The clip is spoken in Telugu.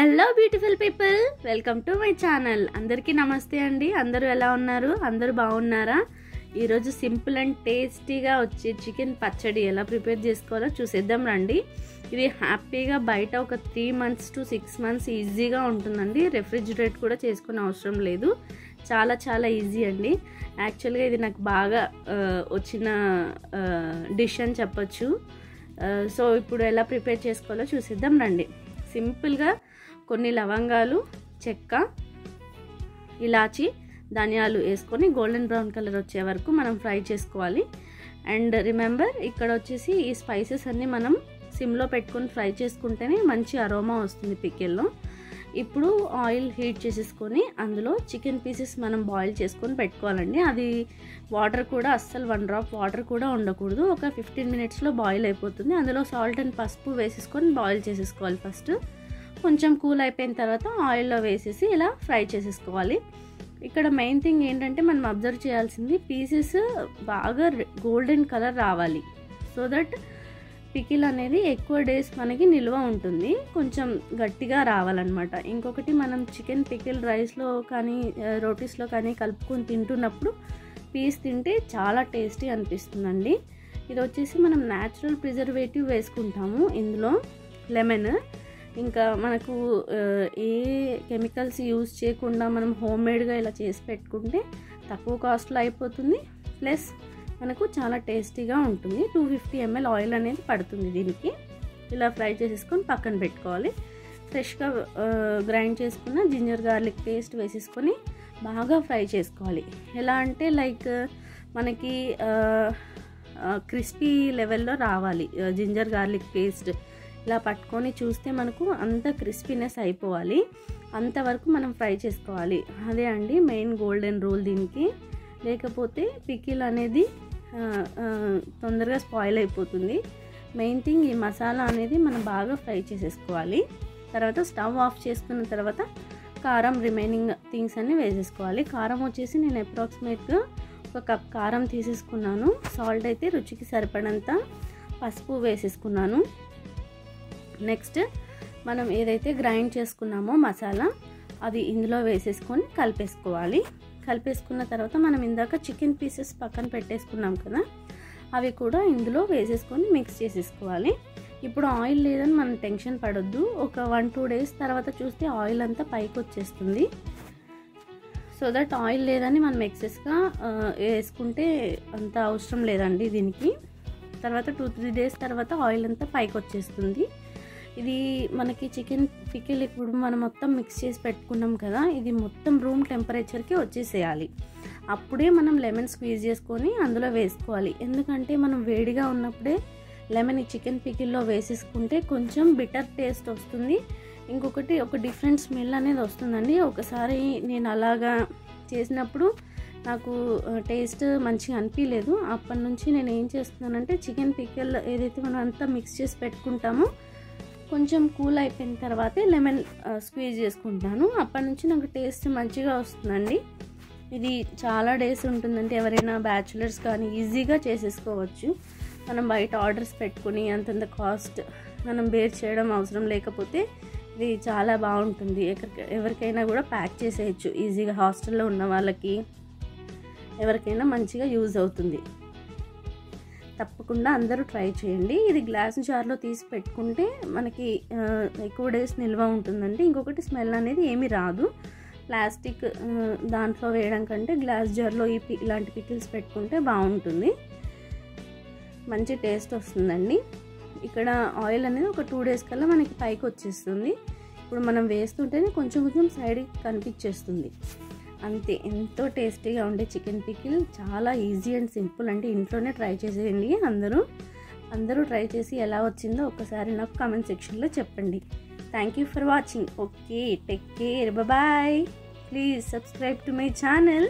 Hello beautiful people, welcome to my channel. అందరికీ నమస్తే అండి. అందరూ ఎలా ఉన్నారు? అందరూ బాగున్నారా? ఈరోజు సింపుల్ అండ్ టేస్టీగా వచ్చే చికెన్ పచ్చడి ఎలా ప్రిపేర్ చేసుకోవాలో చూసేద్దాం రండి. ఇది హ్యాపీగా బయట ఒక 3 months to 6 months ఈజీగా ఉంటుందండి. రెఫ్రిజిరేట్ కూడా చేసుకునే అవసరం లేదు. చాలా చాలా ఈజీ అండి. యాక్చువల్గా ఇది నాకు బాగా వచ్చిన డిష్ అని చెప్పచ్చు. సో ఇప్పుడు ఎలా ప్రిపేర్ చేసుకోవాలో చూసేద్దాం రండి. సింపుల్గా కొన్ని లవంగాలు, చెక్క, ఇలాచి, ధనియాలు వేసుకొని గోల్డెన్ బ్రౌన్ కలర్ వచ్చే వరకు మనం ఫ్రై చేసుకోవాలి. అండ్ రిమెంబర్, ఇక్కడ వచ్చేసి ఈ స్పైసెస్ అన్నీ మనం సిమ్లో పెట్టుకొని ఫ్రై చేసుకుంటేనే మంచి అరోమా వస్తుంది పికిల్లో. ఇప్పుడు ఆయిల్ హీట్ చేసేసుకొని అందులో చికెన్ పీసెస్ మనం బాయిల్ చేసుకొని పెట్టుకోవాలండి. అది వాటర్ కూడా అస్సలు 1 drop వాటర్ కూడా ఉండకూడదు. ఒక 15 minutesలో బాయిల్ అయిపోతుంది. అందులో సాల్ట్ అండ్ పసుపు వేసేసుకొని బాయిల్ చేసేసుకోవాలి. ఫస్ట్ కొంచెం కూల్ అయిపోయిన తర్వాత ఆయిల్లో వేసేసి ఇలా ఫ్రై చేసేసుకోవాలి. ఇక్కడ మెయిన్ థింగ్ ఏంటంటే మనం అబ్జర్వ్ చేయాల్సింది, పీసెస్ బాగా గోల్డెన్ కలర్ రావాలి. సో దట్ పికిల్ అనేది ఎక్కువ డేస్ మనకి నిల్వ ఉంటుంది. కొంచెం గట్టిగా రావాలన్నమాట. ఇంకొకటి, మనం చికెన్ పికిల్ రైస్లో కానీ రోటీస్లో కానీ కలుపుకొని తింటున్నప్పుడు పీస్ తింటే చాలా టేస్టీ అనిపిస్తుందండి. ఇది వచ్చేసి మనం న్యాచురల్ ప్రిజర్వేటివ్ వేసుకుంటాము ఇందులో, లెమన్. ఇంకా మనకు ఏ కెమికల్స్ యూజ్ చేయకుండా మనం హోమ్మేడ్గా ఇలా చేసి పెట్టుకుంటే తక్కువ కాస్ట్లో అయిపోతుంది. ప్లస్ మనకు చాలా టేస్టీగా ఉంటుంది. 250 ml ఆయిల్ అనేది పడుతుంది దీనికి. ఇలా ఫ్రై చేసేసుకొని పక్కన పెట్టుకోవాలి. ఫ్రెష్గా గ్రైండ్ చేసుకున్న జింజర్ గార్లిక్ పేస్ట్ వేసేసుకొని బాగా ఫ్రై చేసుకోవాలి. ఎలా అంటే లైక్ మనకి క్రిస్పీ లెవెల్లో రావాలి. జింజర్ గార్లిక్ పేస్ట్ ఇలా పట్టుకొని చూస్తే మనకు అంత క్రిస్పీనెస్ అయిపోవాలి. అంతవరకు మనం ఫ్రై చేసుకోవాలి. అదే అండి మెయిన్ గోల్డెన్ రూల్ దీనికి. లేకపోతే పికిల్ అనేది తొందరగా స్పాయిల్ అయిపోతుంది. మెయిన్ థింగ్ ఈ మసాలా అనేది మనం బాగా ఫ్రై చేసేసుకోవాలి. తర్వాత స్టవ్ ఆఫ్ చేసుకున్న తర్వాత కారం, రిమైనింగ్ థింగ్స్ అన్నీ వేసేసుకోవాలి. కారం వచ్చేసి నేను అప్రాక్సిమేట్గా 1 cup కారం తీసేసుకున్నాను. సాల్ట్ అయితే రుచికి సరిపడంత, పసుపు వేసేసుకున్నాను. నెక్స్ట్ మనం ఏదైతే గ్రైండ్ చేసుకున్నామో మసాలా, అది ఇందులో వేసేసుకొని కలిపేసుకోవాలి. కలిపేసుకున్న తర్వాత మనం ఇందాక చికెన్ పీసెస్ పక్కన పెట్టేసుకున్నాం కదా, అవి కూడా ఇందులో వేసేసుకొని మిక్స్ చేసేసుకోవాలి. ఇప్పుడు ఆయిల్ లేదని మనం టెన్షన్ పడొద్దు. ఒక 1-2 days తర్వాత చూస్తే ఆయిల్ అంతా పైకి వచ్చేస్తుంది. సో దట్ ఆయిల్ లేదని మనం ఎక్సెస్గా వేసుకుంటే అంత అవసరం లేదండి దీనికి. తర్వాత 2-3 days తర్వాత ఆయిల్ అంతా పైకి వచ్చేస్తుంది. ఇది మనకి చికెన్ పికిల్ ఇప్పుడు మనం మొత్తం మిక్స్ చేసి పెట్టుకున్నాం కదా, ఇది మొత్తం రూమ్ టెంపరేచర్కి వచ్చేసేయాలి. అప్పుడే మనం లెమన్ స్క్వీజ్ చేసుకొని అందులో వేసుకోవాలి. ఎందుకంటే మనం వేడిగా ఉన్నప్పుడే లెమన్ ఈ చికెన్ పికిల్లో వేసేసుకుంటే కొంచెం బిటర్ టేస్ట్ వస్తుంది. ఇంకొకటి, ఒక డిఫరెంట్ స్మెల్ అనేది వస్తుందండి. ఒకసారి నేను అలాగా చేసినప్పుడు నాకు టేస్ట్ మంచిగా అనిపించలేదు. అప్పటి నుంచి నేను ఏం చేస్తున్నానంటే, చికెన్ పికిల్ ఏదైతే మనం అంతా మిక్స్ చేసి పెట్టుకుంటామో కొంచెం కూల్ అయిపోయిన తర్వాతే లెమన్ స్క్వీజ్ చేసుకుంటాను. అప్పటి నుంచి నాకు టేస్ట్ మంచిగా వస్తుందండి. ఇది చాలా డేస్ ఉంటుందంటే ఎవరైనా బ్యాచులర్స్ కానీ ఈజీగా చేసేసుకోవచ్చు. మనం బయట ఆర్డర్స్ పెట్టుకుని అంతంత కాస్ట్ మనం బేర్ చేయడం అవసరం లేకపోతే ఇది చాలా బాగుంటుంది. ఎవరికైనా కూడా ప్యాక్ చేసేయచ్చు ఈజీగా. హాస్టల్లో ఉన్న వాళ్ళకి ఎవరికైనా మంచిగా యూజ్ అవుతుంది. తప్పకుండా అందరూ ట్రై చేయండి. ఇది గ్లాస్ జార్లో తీసి పెట్టుకుంటే మనకి ఎక్కువ డేస్ నిల్వ ఉంటుందండి. ఇంకొకటి, స్మెల్ అనేది ఏమీ రాదు. ప్లాస్టిక్ దాంట్లో వేయడం కంటే గ్లాస్ జార్లో ఇలాంటి పికిల్స్ పెట్టుకుంటే బాగుంటుంది, మంచి టేస్ట్ వస్తుందండి. ఇక్కడ ఆయిల్ అనేది ఒక 2 days కల్లా మనకి పైకి వచ్చేస్తుంది. ఇప్పుడు మనం వేస్తుంటేనే కొంచెం కొంచెం సైడ్కి కనిపించేస్తుంది. అంతే, ఎంతో టేస్టీగా ఉండే చికెన్ పికిల్. చాలా ఈజీ అండ్ సింపుల్ అండి. ఇంట్లోనే ట్రై చేసేయండి. అందరూ ట్రై చేసి ఎలా వచ్చిందో ఒకసారి నాకు కామెంట్ సెక్షన్లో చెప్పండి. Thank you for watching. Okay, take care, bye. Please subscribe to my channel.